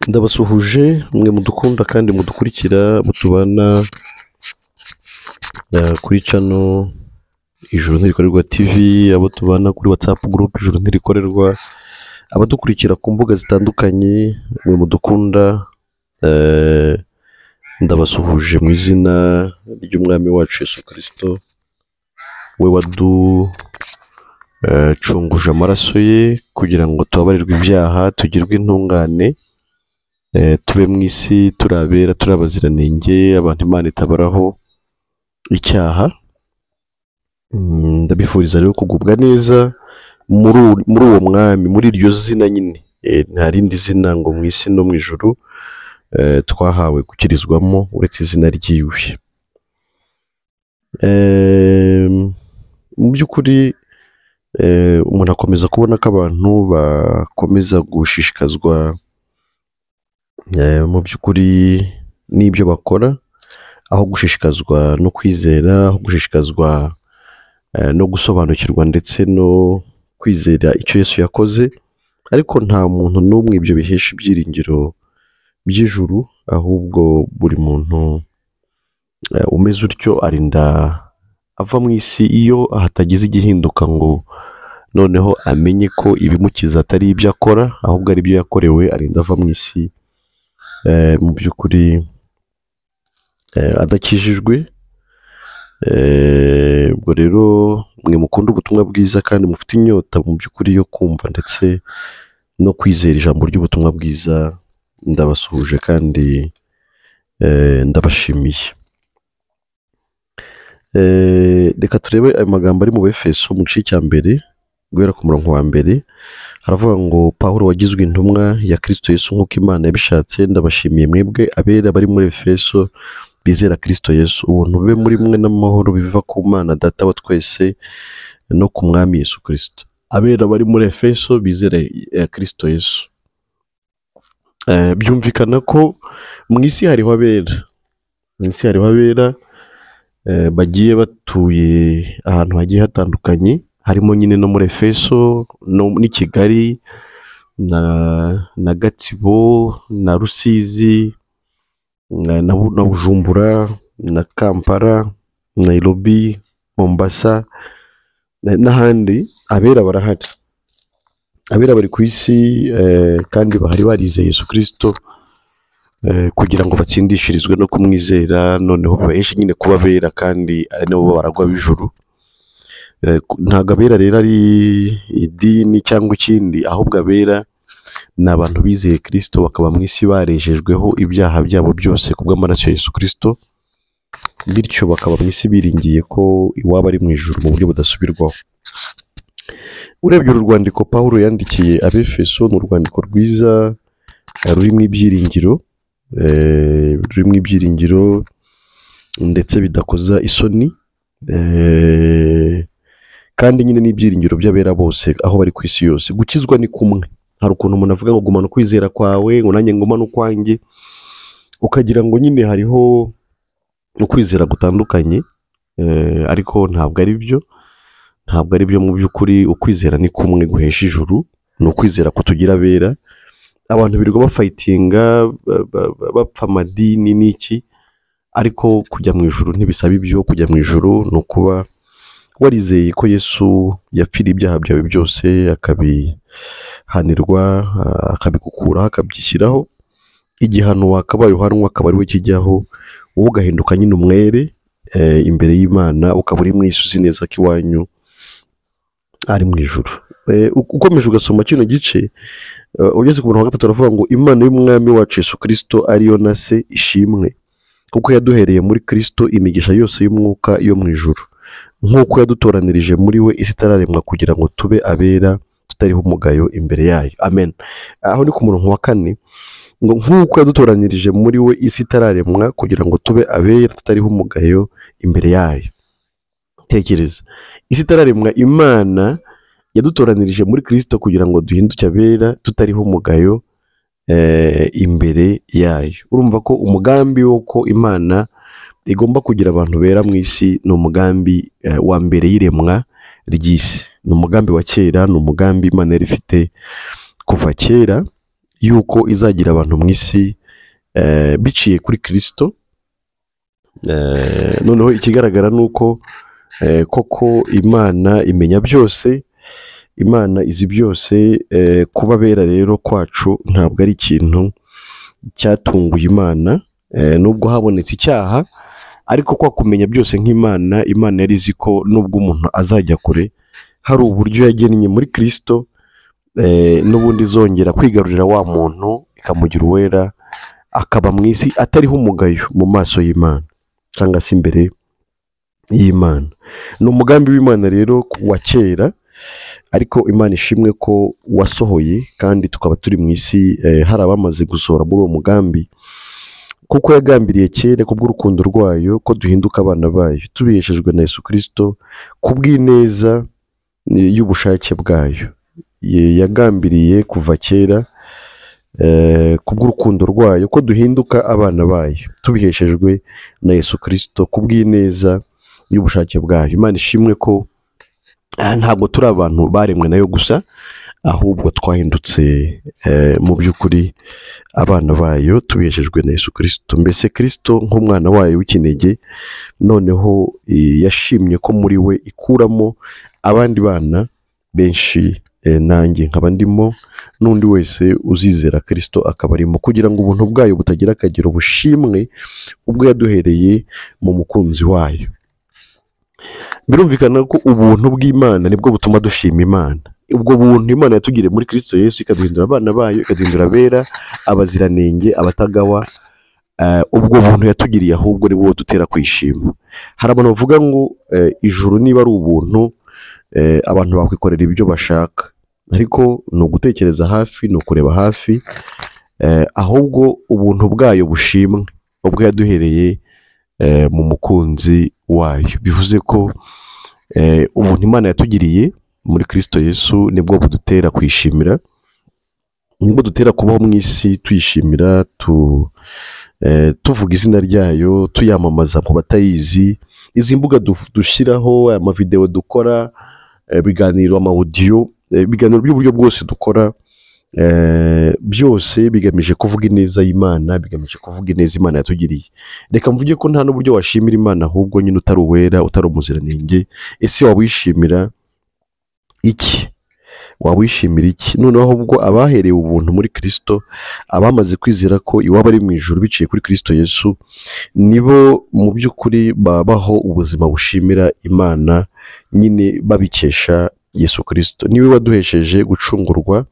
Ndabasuhuje mwe mudukunda kandi mudukurikira mutubana kuri channel Ijuru Ntirikorerwa TV, abo tubana kuri WhatsApp group Ijuru Ntirikorerwa, abadukurikira ku mbuga zitandukanye mwe mudukunda, ndabasuhuje mu izina ry'umwami wacu Yesu Kristo, we waducunguje amaraso ye kugira ngo tubabarirwe ibyaha, tugirwe intungane, tube mu isi turabera, turabaziranenge, abantu Imana itabaraho icyaha. Ndabifuriza rero kugubwa neza muri uwo mwami, muri iryo zina nyine, nta rindi zina ngo mu isi no mu ijuru twahawe gukirizwamo uretse izina ryiwe. Mu by'ukuri umuntu akomeza kubona ko abantu bakomeza gushishikazwa mu by'ukuri n'ibyo bakora, aho gushishikazwa no kwizera, aho gushishikazwa no gusobanukirwa ndetse no kwizera icyo Yesu yakoze. Ariko nta muntu n'umwe ibyo bihesha ibyiringiro by'ijuru, ahubwo buri muntu umeze utyo arinda ava mu isi iyo hatagize igihinduka ngo noneho amenye ko ibimukiza atari ibyo akora ahubwo ari byo yakorewe, arinda ava mu isi mu by'ukuri adakijijwe. Ubwo rero mwe mukunda ubutumwa bwiza kandi mufite inyota mu by'ukuri yo kumva ndetse no kwizera ijambo ry'ubutumwa bwiza, ndabasuhuje kandi ndabashimiye. Reka turebe ayo magambo ari mu Befeso mu gice cya mbere guhera ku murongo wa mbere. Haravuga ngo Pawulo wagizwe intumwa ya Kristo Yesu nk'uko Imana yabishatse, ndabashimiye mwebwe abera bari muri Efeso bizera Kristo Yesu, ubuntu bube muri mwe n'amahoro biva ku Mana Data wa twese no ku mwami Yesu Kristo. Abera bari muri Efeso bizera Kristo Yesu. Byumvikana ko mu isi hariho abera, mu isi hariho abera bagiye batuye ahantu hagiye hatandukanye, harimo nyine no muri Efeso, n'i Kigali, na Gatsibo, na Rusizi, na Bujumbura, na Kampala, Nairobi, Mombasa n'ahandi. Abera barahari, abera bari ku isi kandi bahari barizeye Yesu Kristo kugira ngo batsindishirizwe no kumwizera, noneho bibaheshe nyine kuba abera kandi ari nabo baragwa b'ijuru. Ntabwo abera rero ari idini cyangwa ikindi, ahubwo abera ni abantu bizeye Kristo bakaba mu isi barejejweho ibyaha byabo byose kubw'amaraso ya Yesu Kristo, bityo bakaba mu isi biringiye ko iwabo ari mu ijuru mu buryo budasubirwaho. Urebye uru rwandiko Pawulo yandikiye Abefeso ni urwandiko rwiza rurimo ibyiringiro, rurimo ibyiringiro ndetse bidakoza isoni, kandi nyine n'ibyiringiro by'abera bose aho bari ku isi yose. Gukizwa ni kumwe. Hari ukuntu umuntu avuga ngo gumana ukwizera kwawe, ngo nanjye ngumane ukwanjye, ukagira ngo nyine hariho ukwizera gutandukanye, ariko ntabwo ari byo, ntabwo ari byo mu by'ukuri. Ukwizera ni kumwe guhesha ijuru, ni ukwizera kutugira abera. Abantu birirwa bafayitinga bapfa amadini n'iki, ariko kujya mu ijuru ntibisaba ibyo. Kujya mu ijuru ni ukuba warizeye ko Yesu yapfiriye ibyaha byawe byose, akabihanirwa, akabigukuraho, akabyishyiraho. Igihano wakabaye uhanwa akaba ari we kijyaho, wowe ugahinduka nyine umwere imbere y'Imana, ukaba uri mu isi uzi neza ko iwanyu ari mu ijuru. Ukomeje ugasoma kino gice, ugeze ku murongo wa 3 aravuga ngo Imana y'umwami wacu Yesu Kristo ariyo na se ishimwe, kuko yaduhereye muri Kristo imigisha yose y'umwuka yo mu ijuru, nk'uko yadutoranirije muri we isi itararemwa kugira ngo tube abera tutariho umugayo imbere yayo. Amen. Aho ni ku murongo wa 4 ngo nk'uko yadutoranirije muri we isi itararemwa kugira ngo tube abera tutariho umugayo imbere yayo. Tekereza, isi itararemwa Imana yadutoranirije muri Kristo kugira ngo duhinduke abera tutariho umugayo imbere yayo. Urumva ko umugambi wo ko Imana igomba kugira abantu bera mu isi ni umugambi wa mbere y'iremwa ry'isi, ni umugambi wa kera, ni umugambi Imana yari ifite kuva kera, yuko izagira abantu mu isi biciye kuri Kristo. Noneho ikigaragara ni uko koko Imana imenya byose, Imana izi byose. Kuba bera rero kwacu ntabwo ari ikintu cyatunguye Imana, nubwo habonetse icyaha, ariko kwa kumenya byose nk'Imana, Imana yari izi ko nubwo umuntu azajya kure, hari uburyo yagennye muri Kristo, n'ubundi izongera kwigarurira wa muntu ikamugira uwera, akaba mu isi atariho umugayo mu maso y'Imana cyangwa se imbere y'Imana. Ni umugambi w'Imana rero wa kera, ariko Imana ishimwe ko wasohoye, kandi tukaba turi mu isi hari abamaze gusohora muri uwo mugambi, kuko yagambiriye kera kubw'urukundo rwayo ko duhinduka abana bayo tubiheshejwe na Yesu Kristo kubw'ineza y'ubushake bwayo. Yagambiriye kuva kera kubw'urukundo rwayo ko duhinduka abana bayo tubiheshejwe na Yesu Kristo kubw'ineza y'ubushake bwayo. Imana ishimwe ko ntabwo turi abantu baremwe nayo gusa, ahubwo twahindutse mu by'ukuri abana bayo tubiheshejwe na Yesu Kristo. Mbese Kristo nk'umwana wayo w'ikinege, noneho yashimye ko muri we ikuramo abandi bana benshi, nanjye nkaba ndimo, n'undi wese uzizera Kristo akaba arimo, kugira ngo ubuntu bwayo butagira akagero bushimwe ubwo yaduhereye mu mukunzi wayo. Birumvikana ko ubuntu bw'Imana nibwo butuma dushima Imana. Ubwo buntu Imana yatugiriye muri Kristo Yesu ikaduhindura abana bayo, ikaduhindura abera, abaziranenge, abatagawa. Ubwo buntu yatugiriye ahubwo nibwo dutera kwishima. Hari abantu bavuga ngo ijuru niba ari ubuntu, abantu bakwikorera ibyo bashaka, ariko ni ugutekereza hafi, ni ukureba hafi, ahubwo ubuntu bwayo bushimwe ubwo yaduhereye mu mukunzi wayo. Bivuze ko ubuntu Imana yatugiriye muri Kristo Yesu nibwo budutera kwishimira, nibwo dutera kubaho mu isi tuyishimira, tuvuga izina ryayo, tuyamamaza ku batayizi. Izi mbuga dushyiraho, amavideo dukora, ibiganiro, amawudiyo, ibiganiro by'uburyo bwose dukora, byose bigamije kuvuga ineza y'Imana, bigamije kuvuga ineza Imana yatugiriye. Reka mvuge ko nta n'uburyo washimira Imana ahubwo nyine utari uwera, utari umuziranenge. Ese wawishimira iki? Wawishimira iki? Noneho ahubwo abaherewe ubuntu muri Kristo, abamaze kwizera ko iwabo ari mu ijuru biciye kuri Kristo Yesu, nibo mu by'ukuri babaho ubuzima bushimira Imana, nyine babikesha Yesu Kristo. Niwe waduhesheje gucungurwa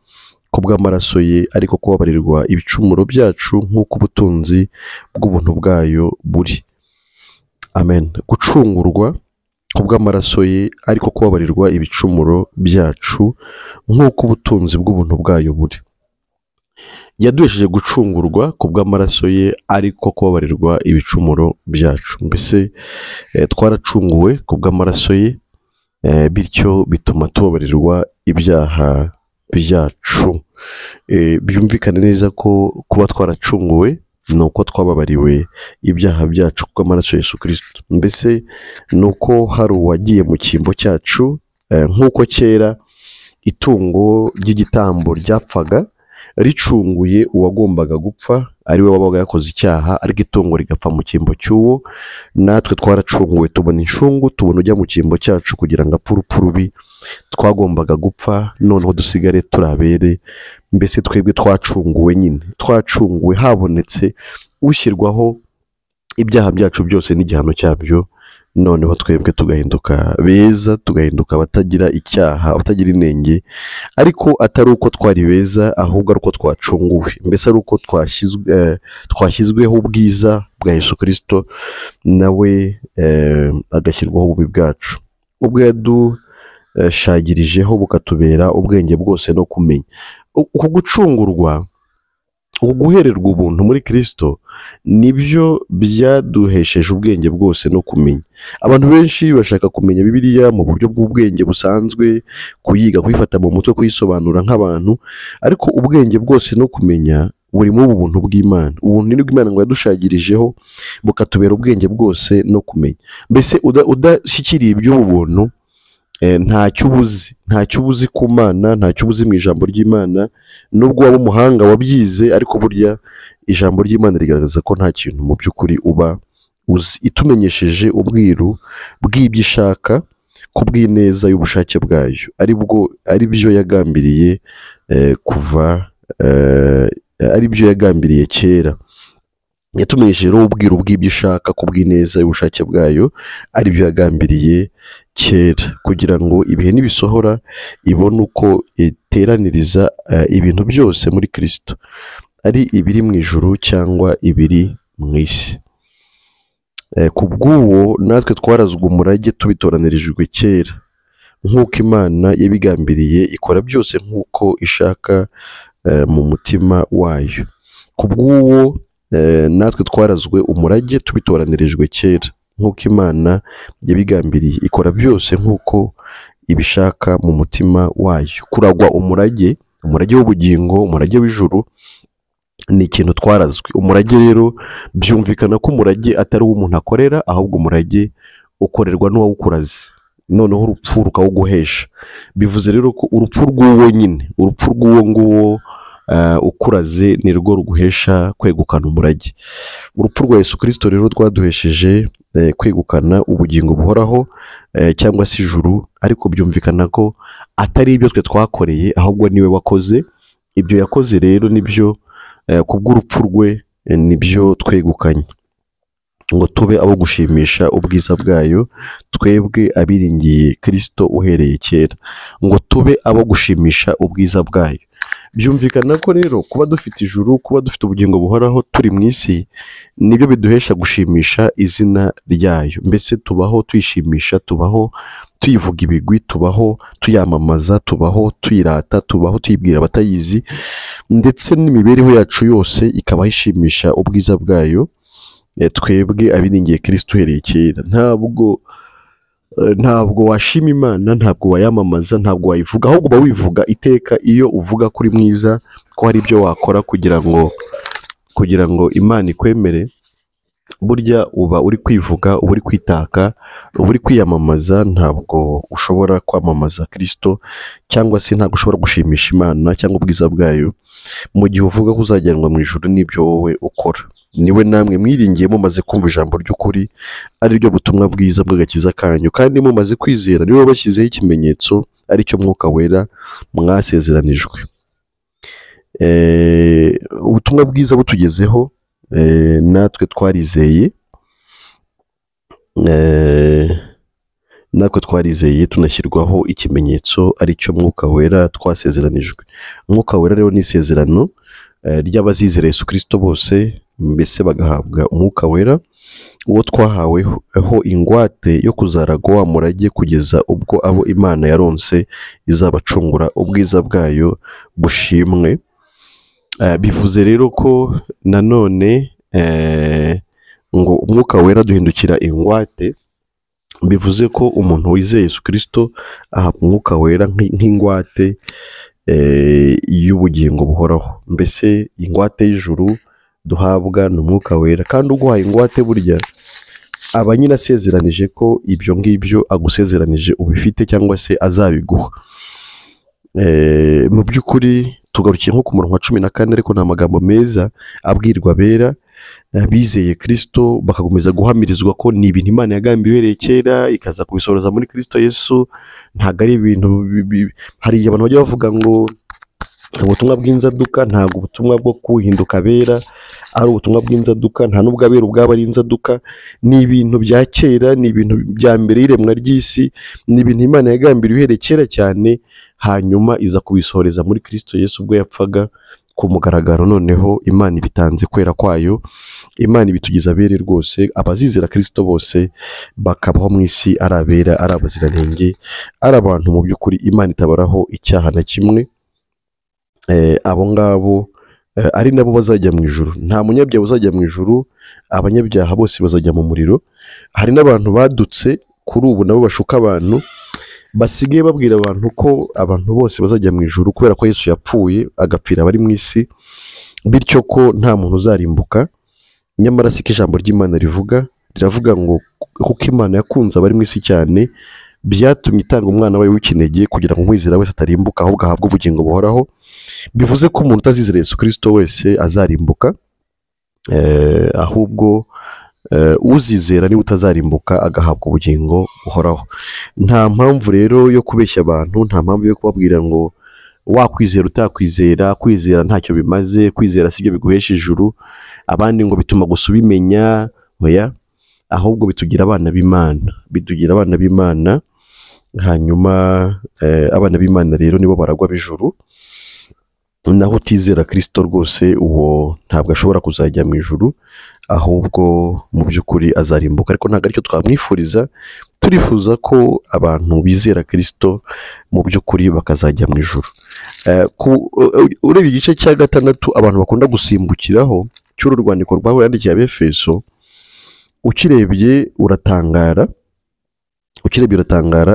kubw'amaraso ye, ariko kubabarirwa ibicumuro byacu nk'uko ubutunzi bw'ubuntu bwayo buri. Amen. Gucungurwa kubw'amaraso ye, ariko kubabarirwa ibicumuro byacu nk'uko ubutunzi bw'ubuntu bwayo buri. Yaduhesheje gucungurwa kubw'amaraso ye, ariko kubabarirwa ibicumuro byacu. Mbese twaracunguwe kubw'amaraso ye, bityo bituma tubabarirwa ibyaha byacu. Byumvikane neza ko kuba twaracunguwe ni uko twababariwe ibyaha byacu kubw'amaraso ya Yesu Kristo. Mbese ni uko hari uwagiye mu cyimbo cyacu, nk'uko kera itungo ry'igitambo ryapfaga ricunguye uwagombaga gupfa, ari we wabaga yakoze icyaha, ariko itungo rigapfa mu cyimbo cy'uwo. Natwe twaracunguwe tubona inshungu, tubona ujya mu cyimbo cyacu kugira ngo apfe urupfu rubi twagombaga gupfa, noneho dusigare turabere. Mbese twebwe twacunguwe, nyine twacunguwe, habonetse ushyirwaho ibyaha byacu byose n'igihano cyabyo, noneho twebwe tugahinduka beza, tugahinduka abatagira icyaha, abatagira inenge, ariko atari uko twari beza, ahubwo ari uko twacunguwe. Mbese ari uko twashyizweho ubwiza bwa Yesu Kristo, nawe agashyirwaho ububi bwacu, ubwo yadushagirijeho bukatubera ubwenge bwose no kumenya. Uku gucungurwa, uku guhererwa ubuntu muri Kristo, nibyo byaduhesheje ubwenge bwose no kumenya. Abantu benshi bashaka kumenya Bibiliya mu buryo bw'ubwenge busanzwe, kuyiga, kuyifata mu mutwe, kuyisobanura nk'abantu, ariko ubwenge bwose no kumenya buri mu buntu bw'Imana. Ubuntu ni bw'Imana ngo yadushagirijeho bukatubera ubwenge bwose no kumenya. Mbese udashyikiriye iby'ubu buntu, ntacyo ubuzi ku Mana, ntacyo ubuzi mu ijambo ry'Imana, nubwo waba umuhanga wabyize, ariko burya ijambo ry'Imana rigaragaza ko nta kintu mu by'ukuri uba uzi, itumenyesheje ubwiru bw'ibyo ishaka ku bw'ineza y'ubushake bwayo, ari byo yagambiriye ari byo yagambiriye kera. Yatumenyesheje rero ubwiru bw'ibyo ishaka ku bw'ineza y'ubushake bwayo, ari byo yagambiriye kera, kugira ngo ibihe nibisohora ibone uko iteraniriza ibintu byose muri Kristo, ari ibiri mu ijuru cyangwa ibiri mu isi. Ku bw'uwo natwe twarazwe umurage tubitoranirijwe kera, nk'uko Imana yabigambiriye, ikora byose nk'uko ishaka mu mutima wayo. Ku bw'uwo natwe twarazwe umurage tubitoranirijwe kera, nk'uko Imana yabigambiriye, ikora byose nk'uko ibishaka mu mutima wayo. Kuragwa umurage w'ubugingo, umurage w'ijuru, ni ikintu twarazwe. Umurage rero byumvikana ko umurage atari uwo umuntu akorera, ahubwo umurage ukorerwa n'uwawukuraze, noneho urupfu rukawuguhesha. Bivuze rero ko urupfu rw'uwo nguwo ukuraze ni rwo ruguhesha kwegukana umurage. Urupfu rwa Yesu Kristo rero rwaduhesheje kwegukana ubugingo buhoraho, cyangwa se ijuru, ariko byumvikana ko atari ibyo twe twakoreye, ahubwo niwe wakoze. Ibyo yakoze rero nibyo ku bw'urupfu rwe nibyo twegukanye, ngo tube abo gushimisha ubwiza bwayo, twebwe abiringiye Kristo uhereye kera, ngo tube abo gushimisha ubwiza bwayo. Byumvikana ko rero kuba dufite ijuru, kuba dufite ubugingo buhoraho turi mu isi, nibyo biduhesha gushimisha izina ryayo. Mbese tubaho tuyishimisha, tubaho tuyivuga ibigwi, tubaho tuyamamaza, tubaho tuyirata, tubaho tuyibwira abatayizi, ndetse n'imibereho yacu yose ikabaho ishimisha ubwiza bwayo, twebwe abiringiye Kristo uhereye kera. Ntabwo washima Imana, ntabwo wayamamaza, ntabwo wayivuga, ahubwo uba wivuga iteka iyo uvuga kuri mwiza, ko hari ibyo wakora kugira ngo Imana ikwemere. Burya uba uri kwivuga, uba uri kwitaka, uba uri kwiyamamaza. Ntabwo ushobora kwamamaza Kristo, cyangwa se ntabwo ushobora gushimisha Imana cyangwa ubwiza bwayo mu gihe uvuga ko uzajyanwa mu ijuru n'ibyo wowe ukora. Niwe namwe mwiringiye mumaze kumva ijambo ry'ukuri, ari ryo butumwa bwiza bw'agakiza kanyu, kandi mumaze kwizera niwe wabashyizeho ikimenyetso, ari cyo Mwuka Wera mwasezeranijwe. Ubutumwa bwiza butugezeho, natwe twarizeye tunashyirwaho ikimenyetso, ari cyo Mwuka Wera twasezeranijwe. Mwuka Wera rero ni isezerano ry'abazizera Yesu Kristo bose, mbese bagahabwa Umwuka Wera, uwo twahaweho ingwate yo kuzaragwa wa murage, kugeza ubwo abo Imana yaronse izabacungura ubwiza bwayo bushimwe. Bivuze rero ko nanone ngo Umwuka Wera duhindukira ingwate. Bivuze ko umuntu wizeye Yesu Kristo ahabwa Umwuka Wera nk'ingwate y'ubugingo buhoraho. Mbese ingwate y'ijuru duhabwa ni Umwuka Wera, kandi uguhaye ingwate burya aba nyine asezeranije ko ibyo ngibyo agusezeranije ubifite, cyangwa se azabiguha. Mu by'ukuri tugarukiye nko ku murongo wa 14, ariko ni amagambo meza abwirwa abera bizeye Kristo, bakakomeza guhamirizwa ko ni ibintu Imana yagambiriye uhereye kera, ikaza kubisohoza muri Kristo Yesu. Ntabwo ari ibintu hari abantu bajya bavuga ngo ubutumwa bw'inzaduka. Ntabwo ubutumwa bwo kuhinduka abera ari ubutumwa bw'inzaduka, nta n'ubwo abera ubwabo ari inzaduka. Ni ibintu bya kera, ni ibintu bya mbere y'iremwa ry'isi, ni ibintu Imana yagambiriye uhereye kera cyane, hanyuma iza kubisohoreza muri Kristo Yesu ubwo yapfaga ku mugaragaro. Noneho Imana ibitanze kwera kwayo, Imana ibitugiza abere rwose, abazizera Kristo bose bakabaho mu isi ari abera, ari abaziranenge, ari abantu mu by'ukuri Imana itabaraho icyaha na kimwe. Abo ngabo ari nabo bazajya mu ijuru. Nta munyabyaha uzajya mu ijuru, abanyabyaha bose bazajya mu muriro. Hari n'abantu badutse kuri ubu nabo bashuka abantu, basigaye babwira abantu ko abantu bose bazajya mu ijuru kubera ko Yesu yapfuye agapfira abari mu isi, bityo ko nta muntu uzarimbuka. Nyamara siko ijambo ry'Imana rivuga. Riravuga ngo kuko Imana yakunze abari mu isi cyane byatumye itanga umwana wayo w'ikinege kugira ngo umwizera wese atarimbuka ahubwo ahabwe ubugingo buhoraho. Bivuze ko umuntu utazizera Yesu Kristo wese azarimbuka, ahubwo uzizera niwe utazarimbuka agahabwa ubugingo buhoraho. Nta mpamvu rero yo kubeshya abantu, nta mpamvu yo kubabwira ngo wakwizera utakwizera, kwizera ntacyo bimaze, kwizera sibyo biguhesha ijuru, abandi ngo bituma gusa ubimenya. Oya, ahubwo bitugira abana b'Imana, bitugira abana b'Imana. Hanyuma abana b'Imana rero nibo baragwa b'ijuru, naho utizera Kristo rwose uwo ntabwo ashobora kuzajya mu ijuru, ahubwo mu by'ukuri azarimbuka. Ariko ntabwo aricyo twamwifuriza, turifuza ko abantu bizera Kristo mu by'ukuri bakazajya mu ijuru. Urebye igice cya 6 abantu bakunda gusimbukiraho cy'uru rwandiko rw'Pawulo yandikiye Abefeso, ukirebye uratangara,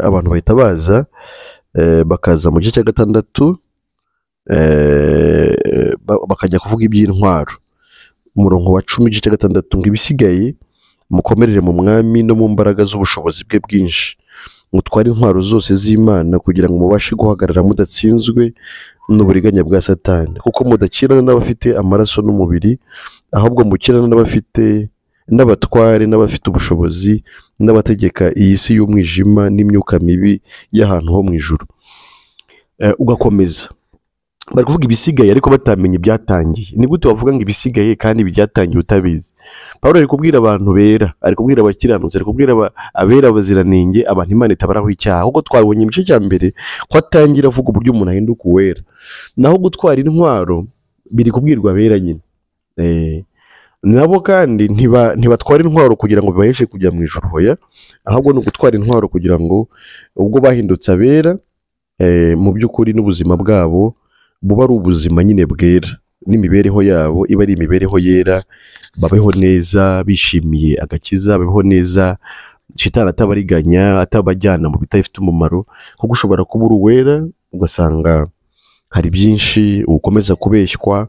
abantu bahita baza bakaza mu gice cya 6 bakajya kuvuga iby'intwaro. Umurongo wa 10 igice cya 6 ngo ibisigaye mukomerere mu mwami no mu mbaraga z'ubushobozi bwe bwinshi, mutware intwaro zose z'Imana kugira ngo mubashe guhagarara mudatsinzwe n'uburiganya bwa Satani, kuko mudakirana n'abafite amaraso n'umubiri, ahubwo mukirana n'abatware n'abafite ubushobozi n'abategeka iyi si y'umwijima n'imyuka mibi y'ahantu ho mu ijuru. Ugakomeza bari kuvuga ibisigaye ariko batamenye ibyatangiye. Ni gute wavuga ngo ibisigaye kandi ibyatangiye utabizi? Pawulo ari kubwira abantu bera, ari kubwira abakiranutsi, ari kubwira abera abaziranenge, abantu Imana itabaraho icyaha. Ahubwo twabonye mu gice cya mbere ko atangira avuga uburyo umuntu ahinduka uwera, naho gutwara intwaro biri kubwirwa abera nyine. Nabo kandi ntibatwara intwaro kugira ngo bibaheshe kujya mu ijuru, hoya, ahubwo ni ugutwara intwaro kugira ngo ubwo bahindutse abera, mu by'ukuri n'ubuzima bwabo buba ari ubuzima nyine bwera, n'imibereho yabo iba ari imibereho yera, babeho neza bishimiye agakiza, babeho neza Shitani atabariganya, atabajyana mu bitafite umumaro. Kuko ushobora kuba uri uwera ugasanga hari byinshi ukomeza kubeshywa.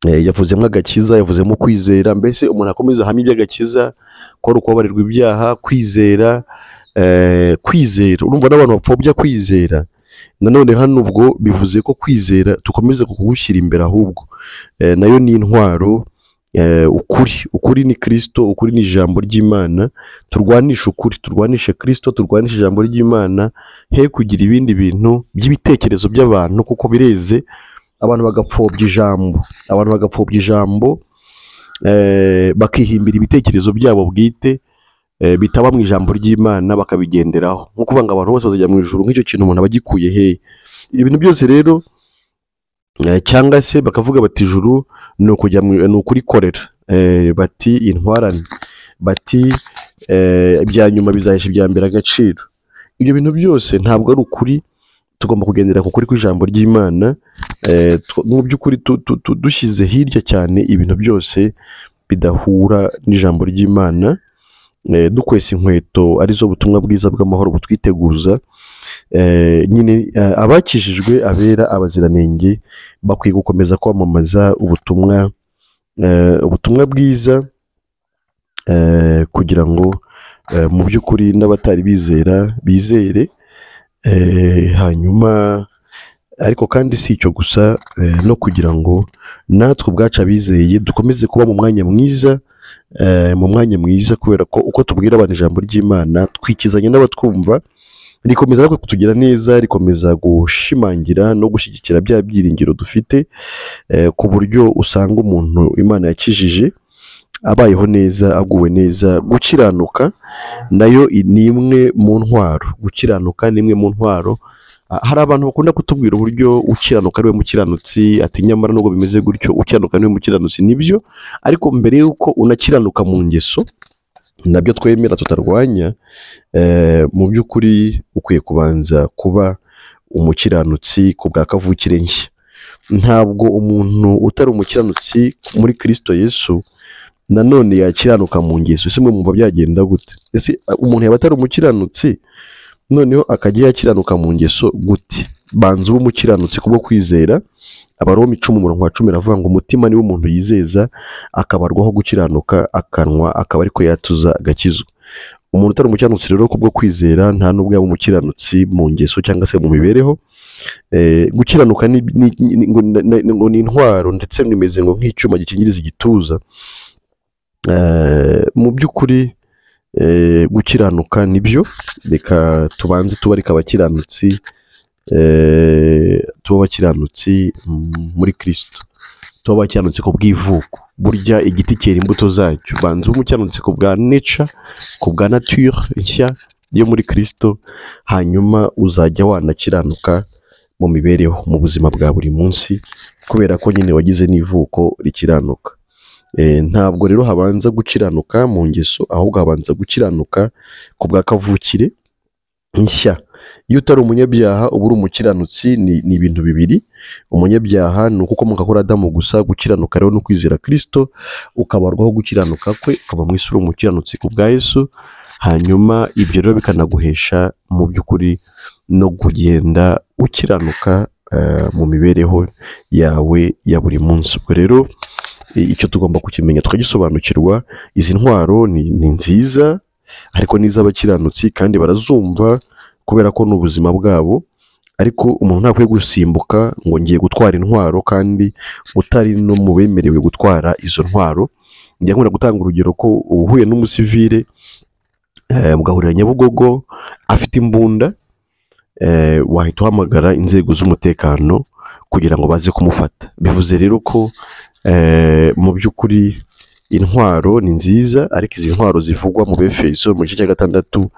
Yavuzemo agakiza, yavuzemo kwizera, mbese umuntu akomeza hamwe iby'agakiza ko ari ukubabarirwa ibyaha, kwizera. Urumva n'abantu bapfobya kwizera. Nanone hano ubwo bivuze ko kwizera tukomeza kugushyira imbere, ahubwo nayo ni intwaro. Ukuri ni Kristo, ukuri ni ijambo ry'Imana. Turwanisha ukuri, turwanisha Kristo, turwanisha ijambo ry'Imana, he kugira ibindi bintu by'ibitekerezo by'abantu, kuko bireze abantu bagapfobya ijambo, bakihimbira ibitekerezo byabo bwite bitaba mu ijambo ry'Imana bakabigenderaho, nko kuvuga ngo abantu bose bazajya mu ijuru. Nk'icyo kintu umuntu aba agikuye hehe? Ibintu byose rero, cyangwa se bakavuga bati ijuru ni ukurikorera, bati intwarane, bati ibya nyuma bizahesha ibya mbere agaciro. Ibyo bintu byose ntabwo ari ukuri. Tugomba kugendera ku kuri kw'ijambo ry'Imana, mu by'ukuri dushyize hirya cyane ibintu byose bidahura n'ijambo ry'Imana, dukwesa inkweto arizo butumwa bwiza bw'amahoro butwiteguza. Nyine abakijijwe, abera, abaziranenge bakwiye gukomeza kwamamaza ubutumwa bwiza, kugira ngo mu by'ukuri n'abatari bizera bizere. Hanyuma ariko kandi si icyo gusa, no kugira ngo natwe ubwacu abizeye dukomeze kuba mu mwanya mwiza, kubera ko uko tubwira abantu ijambo ry'Imana twikizanya n'abatwumva, rikomeza natwe kutugira neza, rikomeza gushimangira no gushyigikira bya byiringiro dufite, ku buryo usanga umuntu Imana yakijije abayeho neza, aguwe neza. Gukiranuka nayo ni imwe mu ntwaro, gukiranuka ni imwe mu ntwaro. Hari abantu bakunda kutubwira uburyo ukiranuka ari we mukiranutsi, ati nyamara nubwo bimeze gutyo ukiranuka ni we mukiranutsi. Nibyo, ariko mbere y'uko unakiranuka mu ngeso, nabyo twemera tutarwanya, mu by'ukuri ukwiye kubanza kuba umukiranutsi ku bwa kavukire nshya. Ntabwo umuntu utari umukiranutsi muri Kristo Yesu nanone yakiranuka mu ngeso. Ese mwe mwumva byagenda gute? Ese umuntu yaba atari umukiranutsi noneho akajya yakiranuka mu ngeso gute? Banza ube umukiranutsi kubwo kwizera. Abaroma 10:10 aravuga ngo umutima niwo umuntu yizeza akabarwaho gukiranuka, akanwa akaba ariko yatuza agakizwa. umuntu utari umukiranutsi rero kubwo kwizera nta nubwo yaba umukiranutsi mu ngeso cyangwa se mu mibereho. Gukiranuka ngo ni intwaro ndetse bimeze ngo nk'icyuma gikingiriza igituza. Mu by'ukuri gukiranuka nibyo, reka tubanze tubarika abakiranutsi, tuba abakiranutsi muri Kristo, tuba abakiranutsi ku bw'ivuko. Burya igiti cyera imbuto zacyo. Banza umukiranutsi ku bwa nature, ku bwa nature nshya yo muri Kristo, hanyuma uzajya wanakiranuka mu mibereho, mu buzima bwa buri munsi, kubera ko nyine wagize n'ivuko rikiranuka. Ntabwo rero habanza gukiranuka mu ngeso, ahubwo habanza gukiranuka ku bwa kavukire nshya. Iyo utari umunyabyaha uba uri umukiranutsi, ni ibintu bibiri. Umunyabyaha ni uko ukomoka kuri Adamu gusa, gukiranuka rero no kwizera Kristo ukabarwaho gukiranuka kwe, ukaba mu isi uri umukiranutsi ku bwa Yesu. Hanyuma ibyo rero bikanaguhesha mu by'ukuri no kugenda ukiranuka mu mibereho yawe ya buri munsi. Ubwo rero icyo tugomba kukimenya tukagisobanukirwa. Izi ntwaro ni nziza, ariko n'iz'abakiranutsi kandi barazumva kubera ko ni ubuzima bwabo. Ariko umuntu ntakwiye gusimbuka ngo ngiye gutwara intwaro kandi utari no mu bemerewe gutwara izo ntwaro. Njya nkunda gutanga urugero ko uhuye n'umusivile mugahurira Nyabugogo afite imbunda, wahita uhamagara inzego z'umutekano kugira ngo baze kumufata. Bivuze rero ko mu by'ukuri intwaro ni nziza, ariko izi ntwaro zivugwa mu Befeso mu gice cya 6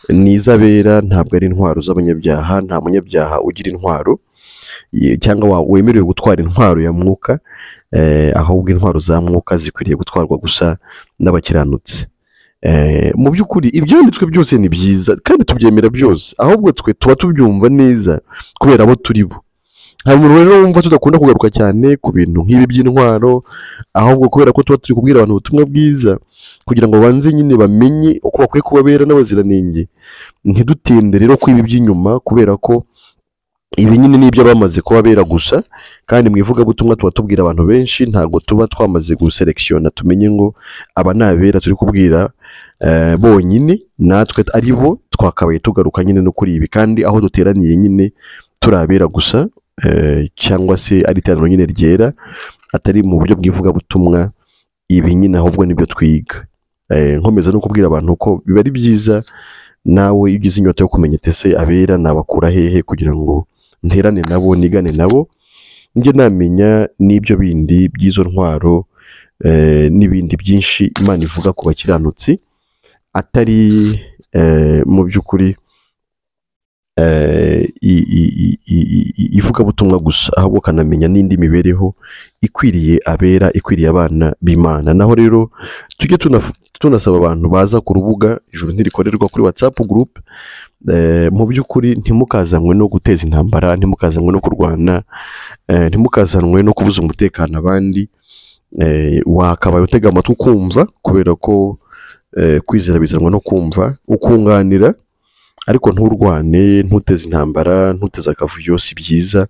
ni iz'abera, ntabwo ari intwaro z'abanyabyaha. Nta munyabyaha ugira intwaro cyangwa wemerewe gutwara intwaro ya mwuka, ahubwo intwaro za mwuka zikwiriye gutwarwa gusa n'abakiranutsi. Mu by'ukuri ibyanditswe byose ni byiza kandi tubyemera byose, ahubwo twe tuba tubyumva neza kubera abo turi bo. Hari umuntu rero wumva tudakunda kugaruka cyane ku bintu nk'ibi by'intwaro, ahubwo kubera ko tuba turi kubwira abantu ubutumwa bwiza kugira ngo banze nyine bamenye uko bakwiye kuba bera n'abaziranenge. Ntidutinde rero ku ibi by'inyuma, kubera ko ibi nyine ni ibyo bamaze kuba bera gusa, kandi mu ivugabutumwa tuba tubwira abantu benshi, ntabwo tuba twamaze guselekshona tumenye ngo aba ni abera turi kubwira bonyine. Natwe ari bo twakabaye tugaruka nyine no kuri ibi, kandi aho duteraniye nyine turi abera gusa, cyangwa se ari iteraniro nyine ryera, atari mu buryo bw'ivugabutumwa. Ibi nyine ahubwo nibyo twiga. Nkomeza no kubwira abantu ko biba ari byiza nawe iyo ugize inyota yo kumenya ese abera nabakura hehe, kugira ngo nterane nabo, nigane nabo, njye namenya n'ibyo bindi by'izo ntwaro n'ibindi byinshi Imana ivuga ku bakiranutsi, atari mu by'ukuri ivugabutumwa gusa, ahubwo kanamenya n'indi mibereho ikwiriye abera, ikwiriye abana b'Imana. Naho rero tujye tunasaba abantu baza ku rubuga Ijuru Ntirikorerwa kuri WhatsApp group, mu by'ukuri ntimukazanwe no guteza intambara, ntimukazanwe no kurwana, ntimukazanwe no kubuza umutekano abandi. Wakabaye utega amatwi ukumva, kubera ko kwizera bizanwa no kumva, ukunganira, ariko nturwane, ntuteze intambara, ntuteze akavuyo. Si byiza,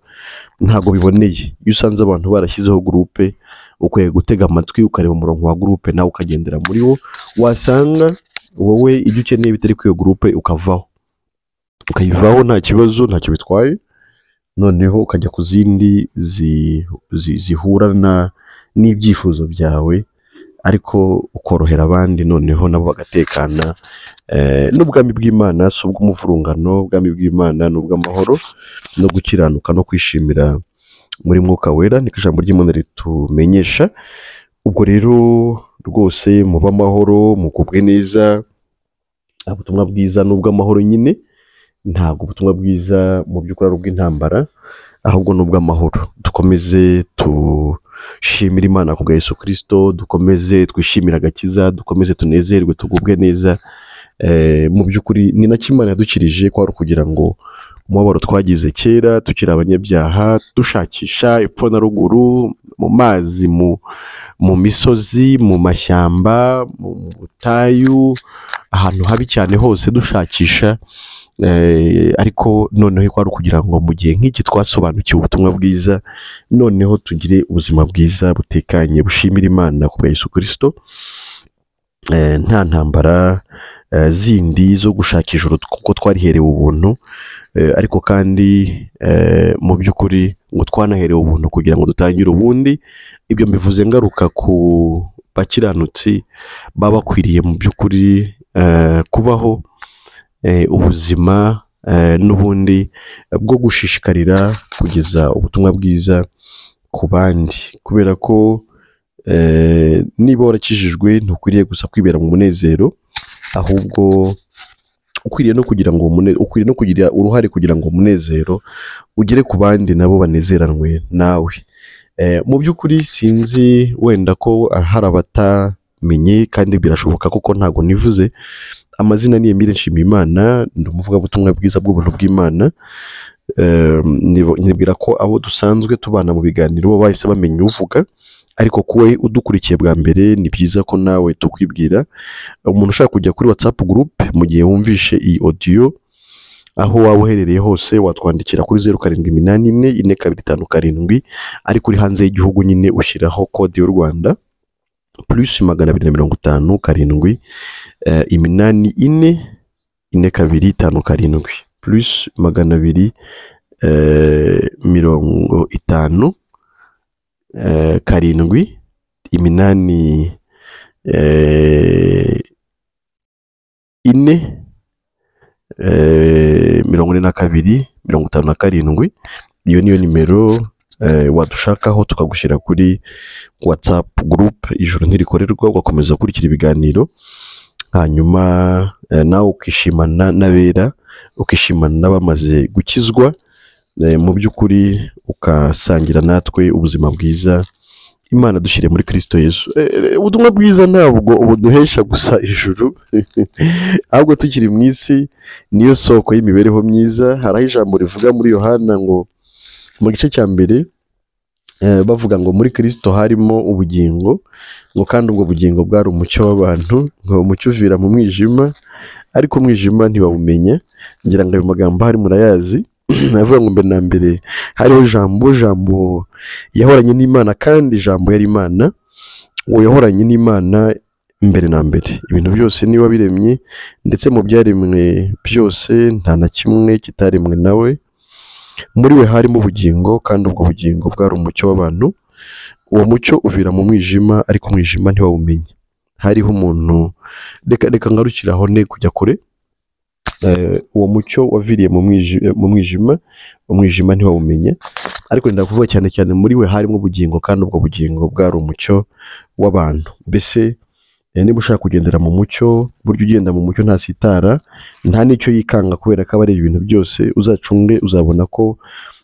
ntago biboneye. Iyo usanze abantu barashyizeho groupe, ukwiye gutega amatwi ukareba umurongo wa groupe nawe ukagendera muri wo. Wasanga wowe ibyo ukeneye bitari kuri iyo groupe ukayivaho nta kibazo, ntacyo bitwaye, noneho ukajya ku zindi zihura n'ibyifuzo byawe, ariko ukorohera abandi, noneho nabo bagatekana. N'ubwami bw'Imana si ubw'umuvurungano. Ubwami bw'Imana ni ubw'amahoro no gukiranuka no kwishimira muri Mwuka Wera, niko ijambo ry'Imana ritumenyesha. Ubwo rero rwose muba amahoro, mugubwe neza. Ubutumwa bwiza ni ubw'amahoro nyine, ntabwo ubutumwa bwiza mu by'ukuri ari ubw'intambara, ahubwo ni ubw'amahoro. Dukomeze tushimire Imana ku bwa Yesu Kristo, dukomeze twishimire agakiza, dukomeze tunezerwe, tugubwe neza. Mu by'ukuri ni nacyo Imana yadukirije, ko ari ukugira ngo umubabaro twagize kera tukiri abanyabyaha, dushakisha epfo na ruguru, mu mazi, mu misozi, mu mashyamba, mu butayu, ahantu habi cyane hose dushakisha, ariko noneho ko ari ukugira ngo mu gihe nk'iki twasobanukiwe ubutumwa bwiza, noneho tugire ubuzima bwiza butekanye, bushimira Imana ku bwa Yesu Kristo, nta ntambara, zindi zo gushaka ijuru kuko twariherewe ubuntu, ariko kandi mu by'ukuri ngo twanaherewe ubuntu kugira ngo dutangire ubundi. Ibyo mbivuze ngaruka ku bakiranutsi baba bakwiriye mu by'ukuri kubaho ubuzima n'ubundi bwo gushishikarira kugeza ubutumwa bwiza ku bandi, kubera ko niba warakijijwe ntukwiriye gusa kwibera mu munezero, ahubwo ukwiriye no kugira uruhare kugira ngo umunezero ugere ku bandi nabo banezeranwe nawe. Mu by'ukuri sinzi wenda ko hari abatamenye, kandi birashoboka kuko ntago nivuze amazina. ni Emile Nshimiyimana, ndi umuvugabutumwa bwiza bw'ubuntu bw'Imana. Nibwira ko abo dusanzwe tubana mu biganiro bo bahise bamenya uvuga, ariko kuwe udukurikiye bwa mbere ni byiza ko nawe tukwibwira. Umuntu ushaka kujya kuri WhatsApp group mu gihe wumvishe iyi audio, aho waba uherereye hose watwandikira kuri 07844257, ariko uri hanze y'igihugu nyine ushyiraho kode y'u Rwanda +250 karindwi 844257 +250 karindwi 844257. Iyo niyo nimero wadushakaho tukagushyira kuri WhatsApp group ijuru ntirikorerwa, ugakomeza gukurikira ibiganiro, hanyuma nawe ukishimana n'abera, ukishimana n'abamaze gukizwa, mu by'ukuri ukasangira natwe ubuzima bwiza Imana dushyire muri Kristo Yesu. Ubutumwa bwiza ntabwo ubuduhesha gusa ijuru ahubwo tukiri mu isi niyo soko y'imibereho myiza. Hari ijambo rivuga muri Yohana ngo mu gice cya mbere bavuga ngo muri Kristo harimo ubugingo, ngo kandi ubwo bugingo bwari umucyo w'abantu, ngo umucyo uvira mu mwijima, ariko umwijima ntibawumenya. Ngira ngo ayo magambo hari murayazi. Navuga ngo mbere na mbere hariho jambo yahoranye n'Imana, kandi jambo yari Imana. Uwo yahoranye n'Imana mbere na mbere. Ibintu byose niwe biremye, ndetse mu byaremwe byose nta na kimwe kitaremwe nawe. Muri we harimo ubugingo, kandi ubwo bugingo bwari umucyo w'abantu. Uwo mucyo uvira mu mwijima, ariko umwijima ntiwawumenye. Hariho umuntu, reka ngarukiraho ne kujya kure. Uwo mucyo waviriye mu mwijima, umwijima ntiwawumenye, ariko ndakuvuga cyane cyane muri we harimo ubugingo, kandi ubwo bugingo bwari umucyo w'abantu. Mbese niba ushaka kugendera mu mucyo, burya ugenda mu mucyo ntasitara, nta n'icyo yikanga, kubera ko aba ari ibintu byose. Uzacunge uzabona ko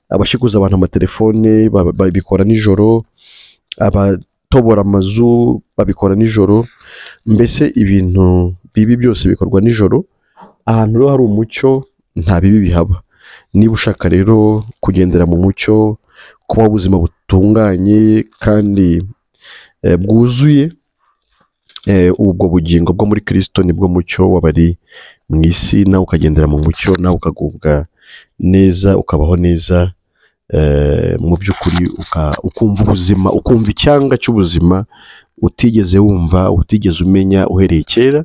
abashikuza abantu amatelefone babikora nijoro, abatobora amazu babikora nijoro, mbese ibintu bibi byose bikorwa nijoro. Ahantu rero hari umucyo nta bibi bihaba. Niba ushaka rero kugendera mu mucyo, kuba ubuzima butunganye kandi bwuzuye, ubwo bugingo bwo muri Kristo nibwo mucyo w'abari mu isi, nawe ukagendera mu mucyo, nawe ukagubwa neza, ukabaho neza mu by'ukuri, ukumva ubuzima, ukumva icyanga cy'ubuzima utigeze wumva, utigeze umenya uhereye kera.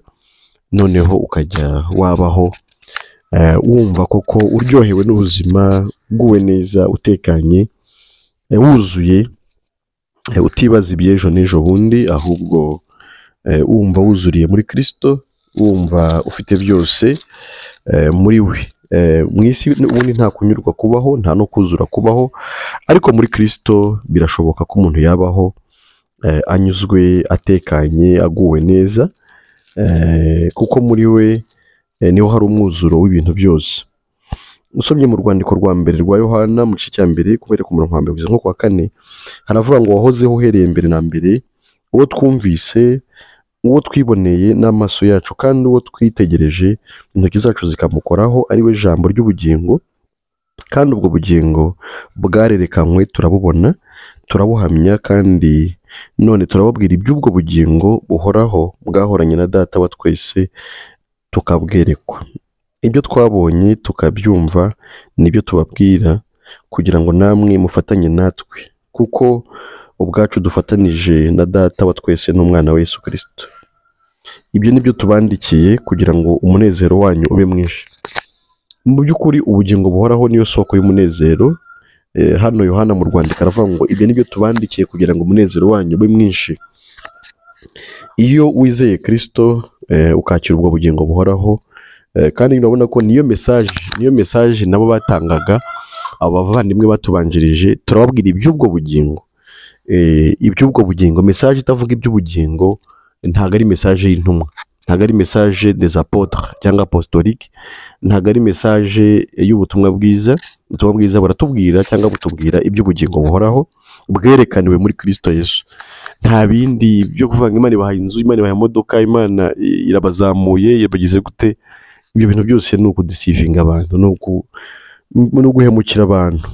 Noneho ukajya wabaho wumva koko uryohewe n'ubuzima, uguwe neza, utekanye, wuzuye, utibaza iby'ejo n'ejo bundi, ahubwo wumva wuzuriye muri Kristo, wumva ufite byose muri we. Mu isi ubundi nta kunyurwa kubaho, nta no kuzura kubaho, ariko muri Kristo birashoboka ko umuntu yabaho anyuzwe, atekanye, aguwe neza, kuko muri we niho hari umwuzuro w'ibintu byose. Usomye mu rwandiko rwa mbere rwa Yohana mu gice cya mbere kubera ku murongo wa mbere kugeza nko kwa 4, haravuga ngo wahozeho uhereye mbere na mbere, uwo twumvise, uwo twiboneye n'amaso yacu, kandi uwo twitegereje intoki zacu zikamukoraho, ari we jambo ry'ubugingo. Kandi ubwo bugingo bwarerekanywe, turabubona, turabuhamya, kandi none turababwira iby'ubwo bugingo buhoraho bwahoranye na Data wa twese, tukabwerekwa. Ibyo twabonye tukabyumva nibyo tubabwira, kugira ngo namwe mufatanye natwe, kuko ubwacu dufatanije na Data wa twese n'umwana wa Yesu Kristo. ibyo nibyo tubandikiye kugira ngo umunezero wanyu ube mwinshi. Mu by'ukuri ubugingo buhoraho niyo soko y'umunezero. Hano Yohana mu Rwandiko aravuga ngo ibyo nibyo tubandikiye kugira ngo umunezero wanyu ube mwinshi. Iyo wizeye Kristo ukakira ubwo bugingo buhoraho, kandi urabona ko niyo message nabo batangaga, abavandimwe batubanjirije, turababwira iby'ubwo bugingo, message itavuga iby'ubugingo ntago ari message y'intumwa, ntago ari message des apôtres cyangwa apostolique, ntago ari message y'ubutumwa bwiza. Ubutumwa bwiza buratubwira cyangwa butubwira iby'ubugingo buhoraho bwerekaniwe muri Kristo Yesu. Nta bindi byo kuvuga ngo Imana ibahaye inzu, Imana ibahaye imodoka, Imana irabazamuye, yabagize gute. Ibyo bintu byose ni ukudisivinga abantu, ni uguhemukira abantu,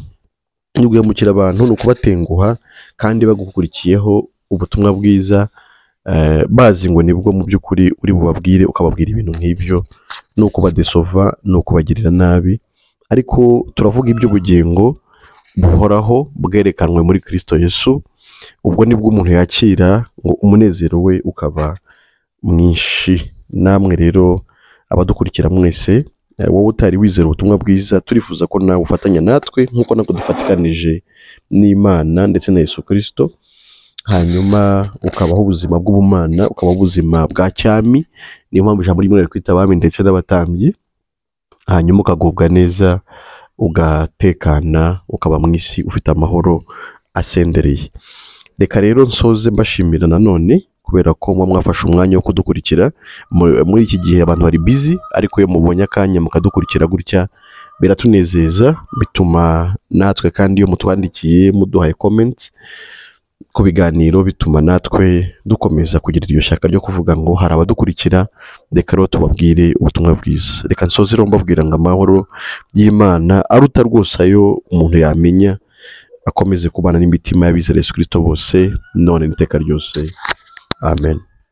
ni ukubatenguha kandi bagukurikiyeho ubutumwa bwiza, bazi ngo nibwo mu by'ukuri uri bubabwire, ukababwira ibintu nk'ibyo, ni ukubadesova, ni ukubagirira nabi. Ariko turavuga iby'ubugingo buhoraho bwerekanwe muri Kristo Yesu. Ubwo nibwo umuntu yakira ngo umunezero we ukaba mwinshi. Namwe rero abadukurikira mwese, wowe utari wizera ubutumwa bwiza, turifuza ko nawe ufatanya natwe nk'uko natwe dufatikanije n'Imana ndetse na Yesu Kristo, hanyuma ukabaho ubuzima bw'ubumana, ukabaho ubuzima bwa cyami. Niyo mpamvu ijambo ry'Imana rikwita abami ndetse n'abatambyi, hanyuma ukagubwa neza, ugatekana, ukaba mu isi ufite amahoro asendereye. Reka rero nsoze mbashimira nanone kubera ko mwafashe umwanya wo kudukurikira. Muri iki gihe abantu bari busy, ariko iyo mubonye akanya mukadukurikira gutya biratunezeza, bituma natwe kandi iyo mutwandikiye muduhaye comments ku biganiro, bituma natwe dukomeza kugira iryo shyaka ryo kuvuga ngo hari abadukurikira, reka rero tubabwire ubutumwa bwiza. Reka nsoze rero mbabwira ngo amahoro y'Imana aruta rwose ayo umuntu yamenya akomeze kubana n'imitima y'abizera Yesu Kristo bose none n'iteka ryose. Amen.